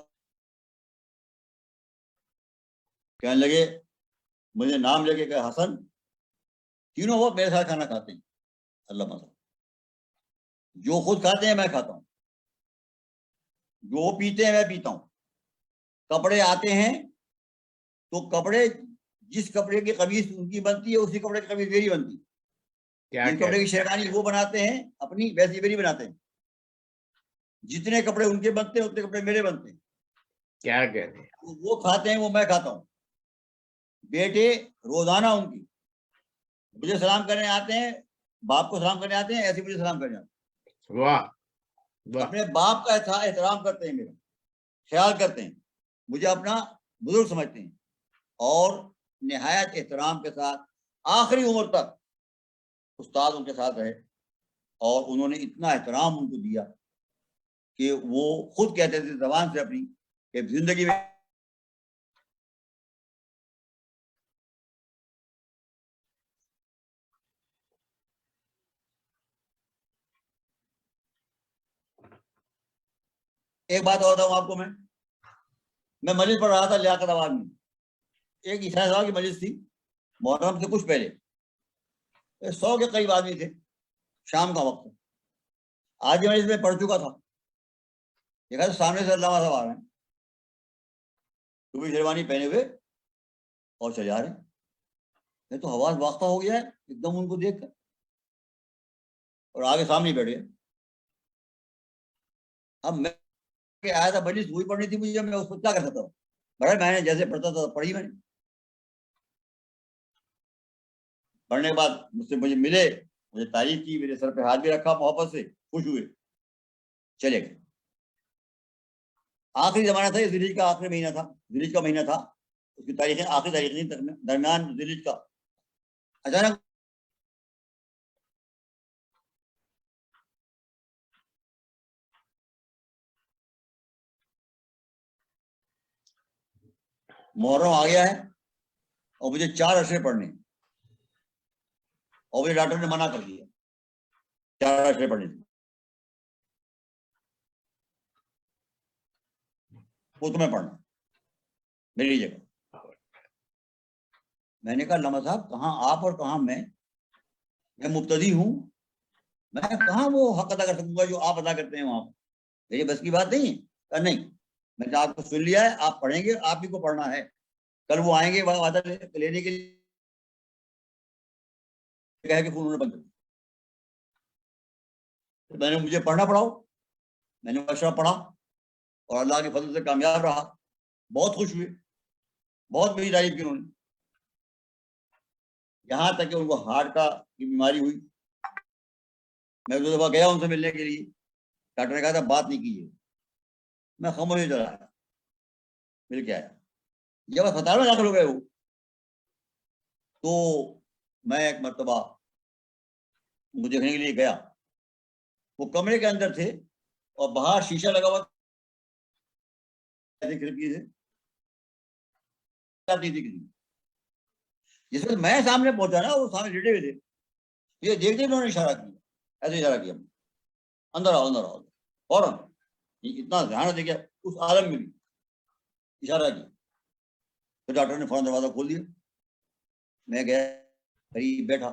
کہنے لگے, مجھے نام لے کے کہا, حسن, تینوں وہ میرے ساتھ کھانا کھاتے ہیں. علامہ صاحب جو خود کھاتے ہیں میں کھاتا ہوں, جو پیتے ہیں میں پیتا ہوں. کپڑے آتے ہیں تو کپڑے, جس کپڑے کی قمیص ان کی بنتی ہے اسی کپڑے کی قمیص میری بنتی ہے. جس کپڑے کی شیروانی وہ بناتے ہیں اپنی, ویسی میری بناتے ہیں. جتنے کپڑے ان کے بنتے ہیں اتنے کپڑے میرے بنتے ہیں. کیا کہتے ہیں, وہ کھاتے ہیں وہ میں کھاتا ہوں. بیٹے روزانہ ان کی مجھے سلام کرنے آتے ہیں, باپ کو سلام کرنے آتے ہیں, ایسے مجھے سلام کرنے آتے ہیں. واہ واہ, اپنے باپ کا احترام کرتے ہیں, میرا خیال کرتے ہیں, مجھے اپنا بزرگ سمجھتے ہیں, اور نہایت احترام کے ساتھ آخری عمر تک استاد ان کے ساتھ رہے, اور انہوں نے اتنا احترام ان کو دیا کہ وہ خود کہتے تھے زبان سے اپنی کہ زندگی میں ایک بات اور بتاؤں آپ کو, میں مجلس پڑھ رہا تھا لیاقت آباد میں, ایک عیسائی صاحب کی مجلس تھی, محرم سے کچھ پہلے, 100 کے قریب آدمی تھے, شام کا وقت. آج مجلس میں پڑھ چکا تھا, دیکھا تو سامنے سے علامہ صاحب آ رہے ہیں, ٹوپی شیروانی پہنے ہوئے, اور چلے آ رہے ہیں. میں تو حواس واختہ ہو گیا ہے ایک دم ان کو دیکھ کر, اور آگے سامنے بیٹھ گئے. اب میں آیا تھا مجلس وہی پڑھنی تھی مجھے, میں اس کو کیا کر سکتا ہوں, بڑا میں نے جیسے پڑھتا تھا پڑھی, میں نے پڑھنے کے بعد مجھ سے مجھے ملے, مجھے تعریف کی, میرے سر پہ ہاتھ بھی رکھا, محبت سے خوش ہوئے, چلے گئے. آخری زمانہ تھا, یہ ذیل کا آخری مہینہ تھا, ذیل کا مہینہ تھا, اس کی تاریخیں آخری تاریخیں درمیان ذیل کا. اچانک محرم آ گیا ہے, اور مجھے 4 اشرے پڑھنے, اور مجھے ڈاکٹر نے منع کر دیا 4 اشرے پڑھنے سے, وہ تمہیں پڑھنا میری جگہ. میں نے کہا علامہ صاحب کہاں آپ اور کہاں میں مبتدی ہوں, میں کہاں وہ حق ادا کر سکوں گا جو آپ ادا کرتے ہیں وہاں, میری بس کی بات نہیں ہے. کہا نہیں, میں نے آپ کو سن لیا ہے, آپ پڑھیں گے, آپ ہی کو پڑھنا ہے. کل وہ آئیں گے وعدہ لینے کے لیے, کہہ کے فون بند کر دیا. میں نے, مجھے پڑھنا پڑاؤ, میں نے اشرا پڑھا, اور اللہ کے فضل سے کامیاب رہا. بہت خوش ہوئے, بہت میری تعریف کی انہوں نے, یہاں تک کہ ان کو ہارٹ کی بیماری ہوئی. میں 2 دفعہ گیا ان سے ملنے کے لیے, ڈاکٹر نے کہا تھا بات نہیں کیجیے, میں خاموش چلا آیا, مل کے آیا. جب اسپتال میں داخل ہو گئے وہ, تو میں ایک مرتبہ ان کو دیکھنے کے لیے گیا. وہ کمرے کے اندر تھے, اور باہر شیشہ لگا ہوا کھڑکی سے, جس وقت میں سامنے پہنچا نا, وہ سامنے لیٹے ہوئے تھے, یہ دیکھتے انہوں نے اشارہ کیا, ایسے اشارہ کیا, اندر آؤ اندر آؤ, فوراً اتنا دھیان دے گیا اس عالم میں بھی اشارہ کیا. تو ڈاکٹر نے فوراً دروازہ کھول دیا, میں گیا قریب بیٹھا,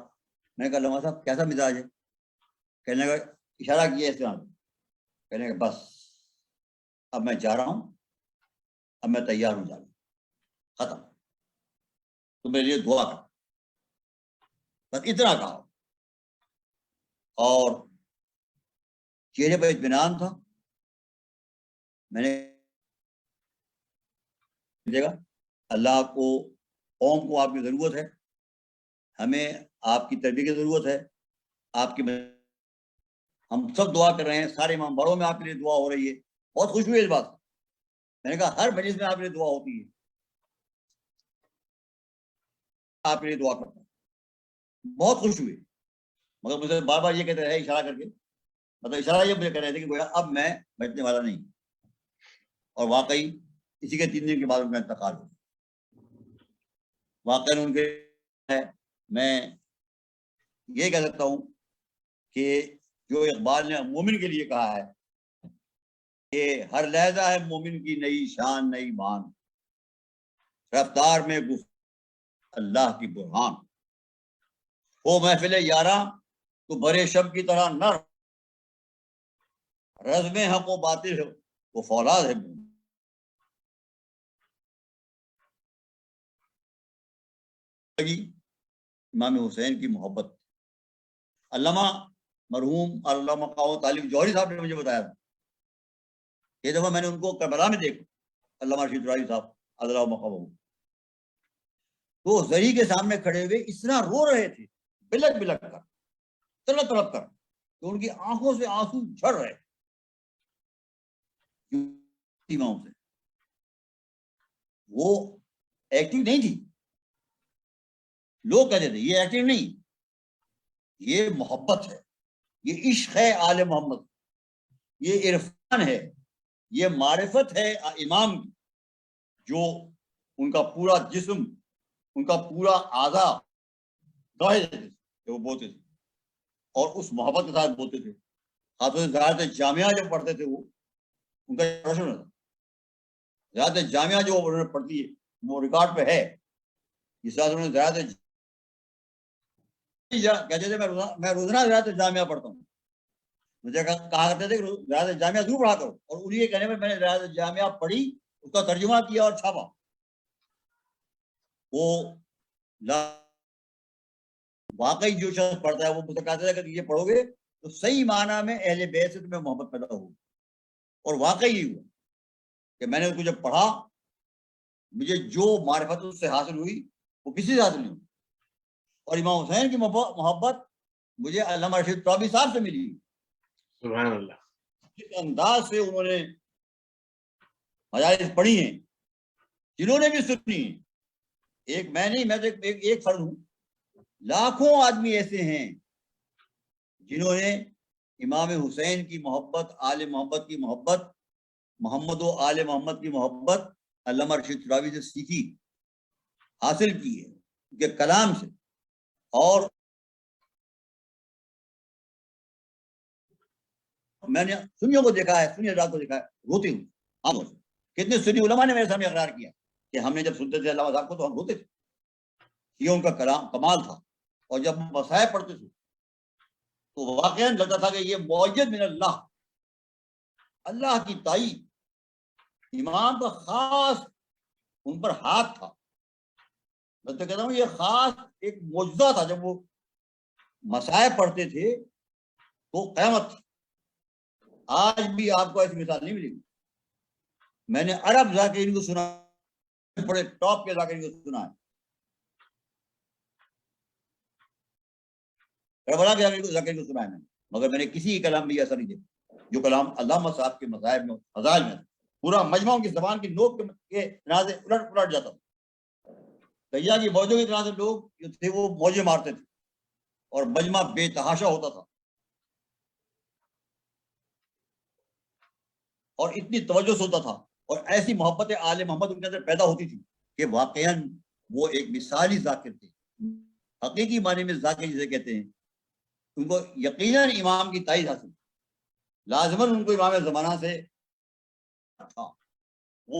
میں نے کہا علامہ صاحب کیسا مزاج ہے؟ کہنے کا اشارہ کیا اس طرح, کہنے کا بس اب میں جا رہا ہوں, اب میں تیار ہوں جانے, ختم, تو میرے لیے دعا کر, بس اتنا کہا. اور چہرے پہ اطمینان تھا. میں نے دیکھا اللہ کو, قوم کو آپ کی ضرورت ہے, ہمیں آپ کی تربیت کی ضرورت ہے, آپ کی, ہم سب دعا کر رہے ہیں, سارے امام باڑوں میں آپ کے لیے دعا ہو رہی ہے. بہت خوش ہوئی اس بات. میں نے کہا ہر مجلس میں آپ کے لیے دعا ہوتی ہے, آپ کے لیے دعا کرتا ہوں. بہت خوش ہوئے, مگر مجھے بار بار یہ کہتے رہے اشارہ کر کے, مطلب اشارہ یہ مجھے کہہ رہے تھے کہ گویا اب میں بچنے والا نہیں. اور واقعی اسی کے 3 دن کے بعد ان کا انتقال ہو. واقعی ان کے میں یہ کہہ سکتا ہوں کہ جو اقبال نے مومن کے لیے کہا ہے کہ ہر لہجہ ہے مومن کی نئی شان نئی مان, رفتار میں گفت اللہ کی برہان, وہ محفل یاراں تو برے شب کی طرح نہ, رزم حق و باطل ہے وہ فولاد ہے. امام حسین کی محبت. علامہ مرحوم علامہ طالب جوہری صاحب نے مجھے بتایا تھا, یہ دفعہ میں نے ان کو کربلا میں دیکھا, علامہ رشید راضی صاحب اللہ مقام, تو زری کے سامنے کھڑے ہوئے اس طرح رو رہے تھے, بلک بلک کر, تڑپ تڑپ کر, تو ان کی آنکھوں سے آنسو جھڑ رہے. امام سے وہ ایکٹنگ نہیں تھی. لوگ کہتے تھے یہ ایکٹنگ نہیں, یہ محبت ہے, یہ عشق ہے آل محمد, یہ عرفان ہے, یہ معرفت ہے امام کی, جو ان کا پورا جسم, ان کا پورا اعضا گواہی دیتے تھے کہ وہ بولتے تھے, اور اس محبت کے ساتھ بولتے تھے. حافظ زیادت جامعہ جب پڑھتے تھے وہ ان کا روشن ہوتا. زیادت جامعہ جو انہوں نے پڑھتی ہے وہ ریکارڈ پہ ہے, اس طرح انہوں نے زیادت کہتے تھے میں روزانہ زیادت جامعہ پڑھتا ہوں. مجھے کہا کرتے تھے کہ زیادت جامعہ ضرور پڑھا کرو, اور انہیں یہ کہنے میں نے زیادت جامعہ پڑھی, اس کا ترجمہ کیا اور چھاپا. وہ واقعی جو شخص پڑھتا ہے وہ مجھے کہتا ہے کہ یہ پڑھو گے تو صحیح معنی میں اہل بیت سے تمہیں محبت پیدا ہوگی. اور واقعی یہ ہوا کہ میں نے اس کو جب پڑھا, مجھے جو معرفت اس سے حاصل ہوئی وہ کسی سے حاصل نہیں ہوئی. اور امام حسین کی محبت مجھے علامہ رشید توابی صاحب سے ملی. سبحان اللہ. جس انداز سے انہوں نے مجالس پڑھی ہیں, جنہوں نے بھی سنی ہیں, ایک میں نہیں, میں تو ایک فرد ہوں, لاکھوں آدمی ایسے ہیں جنہوں نے امام حسین کی محبت, آل محمد کی محبت, محمد و آل محمد کی محبت علامہ رشید تراوی سے سیکھی, حاصل کی ہے ان کے کلام سے. اور میں نے سنیوں کو دیکھا ہے, سنی حضرات کو دیکھا ہے روتے ہوئے. عام سے کتنے سنی علماء نے میرے سامنے اقرار کیا کہ ہم نے جب سنتے تھے علامہ صاحب کو تو ہم روتے تھے. یہ ان کا کلام کمال تھا. اور جب مسائل پڑھتے تھے تو واقعا لگتا تھا کہ یہ معجز من اللہ, اللہ کی تائید. امام کا خاص ان پر ہاتھ تھا. میں تو کہتا ہوں یہ خاص ایک معجزہ تھا. جب وہ مسائل پڑھتے تھے تو قیامت تھی. آج بھی آپ کو ایسی مثال نہیں ملے گی. میں نے عرب ذاکرین کو سنا, بڑے ٹاپ کے ذاکرین کو سنا ہے, ذاکرین کو سنا ہے, مگر میں نے کسی کلام میں ایسا نہیں دیکھا جو کلام علامہ صاحب کے مذاہب میں, فضائل میں پورا مجمع کی زبان کی نوک کے تنازع الٹ پلٹ جاتا تھا. تیار کی موجوں کی طرح سے لوگ جو تھے وہ موجے مارتے تھے اور مجمع بے تحاشا ہوتا تھا. اور اتنی توجہ سے ہوتا تھا, اور ایسی محبت آل محمد ان کے اندر پیدا ہوتی تھی کہ واقعا وہ ایک مثالی ذاکر تھے. حقیقی معنی میں ذاکر جسے کہتے ہیں, ان کو یقیناً امام کی تائید حاصل, لازماً ان کو امام زمانہ سے تھا. وہ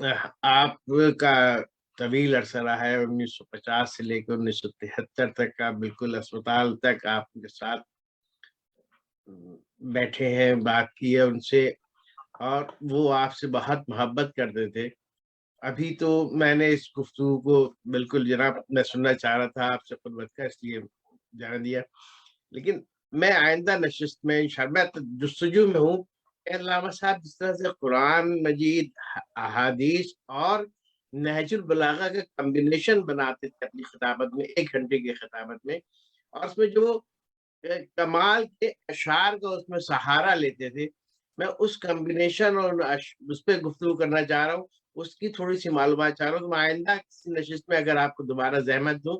آپ کا طویل عرصہ رہا ہے، 1950 سے لے کے 1973 تک کا، بالکل اسپتال تک آپ کے ساتھ بیٹھے ہیں، بات کی ہے ان سے، اور وہ آپ سے بہت محبت کرتے تھے۔ ابھی تو میں نے اس گفتگو کو بالکل جناب میں سننا چاہ رہا تھا آپ سے خدمت کا، اس لیے جانے دیا، لیکن میں آئندہ نشست میں انشاءاللہ میں جستجو میں ہوں کہ علامہ صاحب جس طرح سے قرآن مجید، احادیث اور نہج البلاغہ کا کمبینیشن بناتے تھے اپنی خطابت میں، 1 گھنٹے کی خطابت میں، اور اس میں جو کمال کے اشعار کا اس میں سہارا لیتے تھے، میں اس کمبینیشن اور اس پہ گفتگو کرنا چاہ رہا ہوں، اس کی تھوڑی سی معلومات چاہ رہا ہوں کہ میں آئندہ کسی نشست میں اگر آپ کو دوبارہ زحمت دوں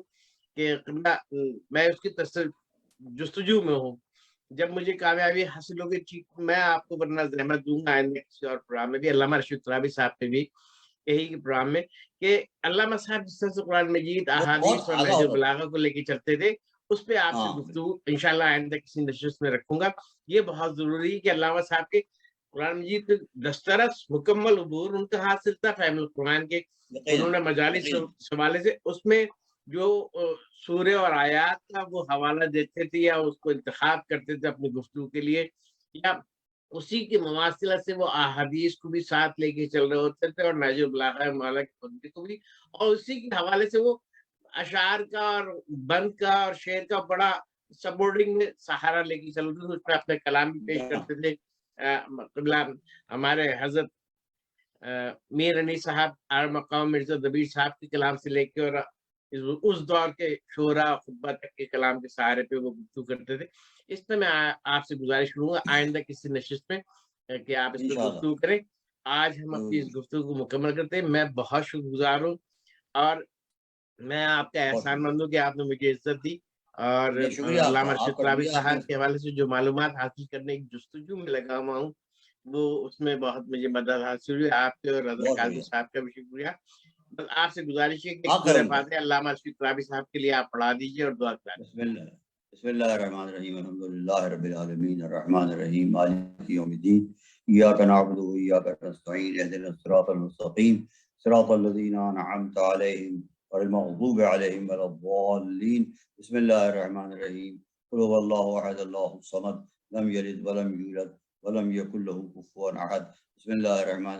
کہ میں اس کی جستجو میں ہوں، جب مجھے کامیابی حاصل ہوگی ٹھیک میں آپ کو ورنہ زحمت دوں گا آئندہ کسی اور پروگرام میں بھی، علامہ رشید ترابی صاحب پہ بھی یہی پروگرام میں، کہ علامہ صاحب جس طرح سے قرآن مجید، وہ بہت احادیث اور تازہ نہج ہوتا تھا. البلاغہ کو لے کے چلتے تھے، اس پہ آپ سے ہاں گفتگو انشاءاللہ آئندہ کسی نشست میں رکھوں گا۔ یہ بہت ضروری ہے کہ علامہ صاحب کے قرآن مجید کے دسترس مکمل عبور ان کا حاصل تھا، فہم القرآن کے یقیناً انہوں نے مجالس یقیناً اس حوالے سے اس میں جو سورہ اور آیات کا وہ حوالہ دیتے تھے یا اس کو انتخاب کرتے تھے اپنی گفتگو کے لیے، یا اسی کے مواصلت سے وہ احادیث کو بھی ساتھ لے کے چل رہے ہوتے تھے اور نہج البلاغہ مولا کی خطبے کو بھی، اور اسی کے حوالے سے وہ اشعار کا اور بند کا اور شعر کا بڑا سبورڈنگ میں سہارا لے کے چل رہے تھے، اس میں اپنے کلام بھی پیش کرتے تھے۔ قبلہ ہمارے حضرت میر علی صاحب اور مقام مرزا دبیر صاحب کے کلام سے لے کے اور اس دور کے شعرا خطبہ تک کے کلام کے سہارے پہ وہ گفتگو کرتے تھے۔ اس میں میں آپ سے گزارش کروں گا آئندہ کسی نشست میں کہ آپ اس پہ انشاءاللہ. گفتگو کریں۔ آج ہم اپنی اس گفتگو کو مکمل کرتے ہیں۔ میں بہت شکر گزار ہوں اور میں آپ کا احسان مند ہوں کہ آپ نے مجھے عزت دی، اور شکریہ آپ علامہ کا، رشید آپ کا ترابی شکریہ. آپ صاحب نے کے حوالے سے جو معلومات حاصل کرنے کی جستجو میں لگا ہوا ہوں، وہ اس میں بہت مجھے مدد حاصل ہوئی۔ آپ کے اور رضا بہت قاضی بڑھیا. صاحب کا بھی شکریہ۔ بس آپ سے گزارش ہے کہ ایک حق ہے سورہ ان کا. فاتحہ علامہ رشید ترابی صاحب کے لیے آپ پڑھا دیجیے اور دعا کرا دیجیے۔ بسم اللہ الرحمن الرحیم. الحمد للہ رب العالمین الرحمن الرحیم مالک یوم الدین. ایاک نعبد و ایاک نستعین اهدنا الصراط المستقیم صراط الذین انعمت علیہم غیر المغضوب علیہم ولا الضالین. بسم اللہ الرحمن الرحیم. قل هو اللہ احد اللہ الصمد لم یلد ولم یولد ولم یکن له کفوا احد. بسم اللہ الرحمن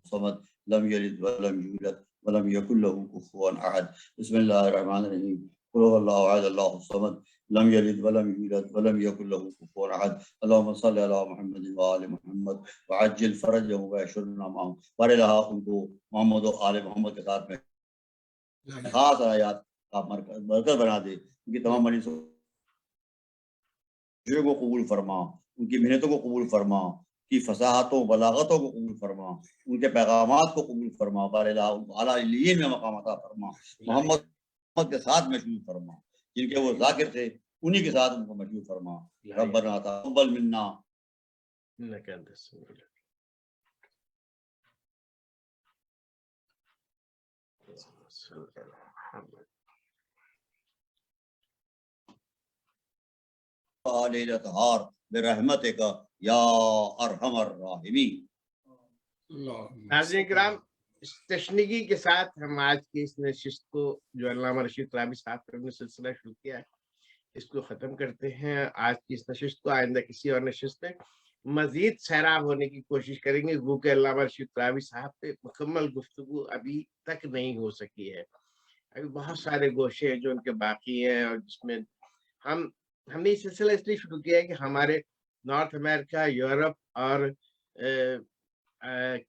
الصمد لم یلد ولم یولد ولم یکن له کفوا احد. بسم اللہ الرحمن الرحیم. قل هو اللہ احد اللہ الصمد لم یلد ولم یولد ولم یکن له کفوا احد. اللهم صل علی محمد وآل محمد وعجل فرجهم وبشرنا معهم. بار الہ ان کو محمد و آل محمد کے ساتھ میں خاص آیات کا مرکز بنا دے، ان کی تمام مریضوں کو قبول فرما، ان کی محنتوں کو قبول فرما، کی فصاحتوں بلاغتوں کو قبول فرما، ان کے پیغامات کو قبول فرما. بار الہ ان کو اعلیٰ علیین میں مقام عطا فرما. محمد کے ساتھ مشغول فرما، جن کے وہ ذاکر تھے انہی کے ساتھ ان کو مشغول فرما. ربنا تقبل منا. انک انت السمیع العلیم۔ لیلۃ ہار برحمتک یا ارحم الراحمین. ناظرین کرام، اس تشنیگی کے ساتھ ہم آج کی اس نشست کو جو علامہ رشید ترابی صاحب نے سلسلہ شروع کیا ہے اس کو ختم کرتے ہیں۔ آج کی اس نشست کو آئندہ کسی اور نشست میں مزید سیراب ہونے کی کوشش کریں گے، کیونکہ علامہ رشید ترابی صاحب پہ مکمل گفتگو ابھی تک نہیں ہو سکی ہے۔ ابھی بہت سارے گوشے ہیں جو ان کے باقی ہیں، اور جس میں ہم نے یہ سلسلہ اس لیے شروع کیا ہے کہ ہمارے نارتھ امریکہ، یورپ اور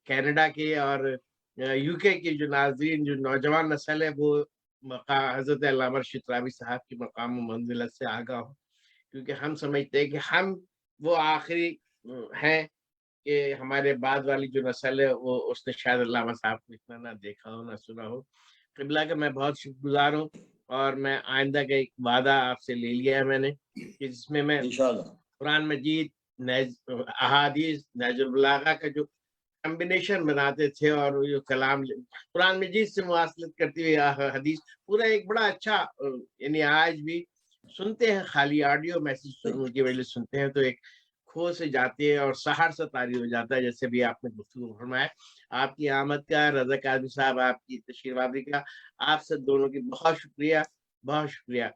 کینیڈا کے اور یو کے کی جو ناظرین، جو نوجوان نسل ہے، وہ حضرت علامہ رشید ترابی صاحب کی مقام و منزلت سے آگاہ ہو، کیونکہ ہم سمجھتے ہیں کہ ہم وہ آخری ہیں کہ ہمارے بعد والی جو نسل ہے وہ اس نے شاید علامہ صاحب کو اتنا نہ دیکھا ہو نہ سنا ہو۔ قبلہ کا میں بہت شکر گزار ہوں، اور میں آئندہ کا ایک وعدہ آپ سے لے لیا ہے میں نے کہ جس میں میں انشاءاللہ قرآن مجید، احادیث، نہج البلاغہ کا جو کمبینیشن بناتے تھے اور جو کلام قرآن مجید سے مواصلت کرتی ہوئی حدیث، پورا ایک بڑا اچھا، یعنی آج بھی سنتے ہیں خالی آڈیو میسج کی وجہ سنتے ہیں تو ایک کھو سے جاتی ہے اور سحر سے طاری ہو جاتا ہے، جیسے بھی آپ نے گفتگو فرمایا. آپ کی آمد کا، رضا کاظمی صاحب آپ کی تشریف آوری کا، آپ سے دونوں کی بہت شکریہ، بہت شکریہ.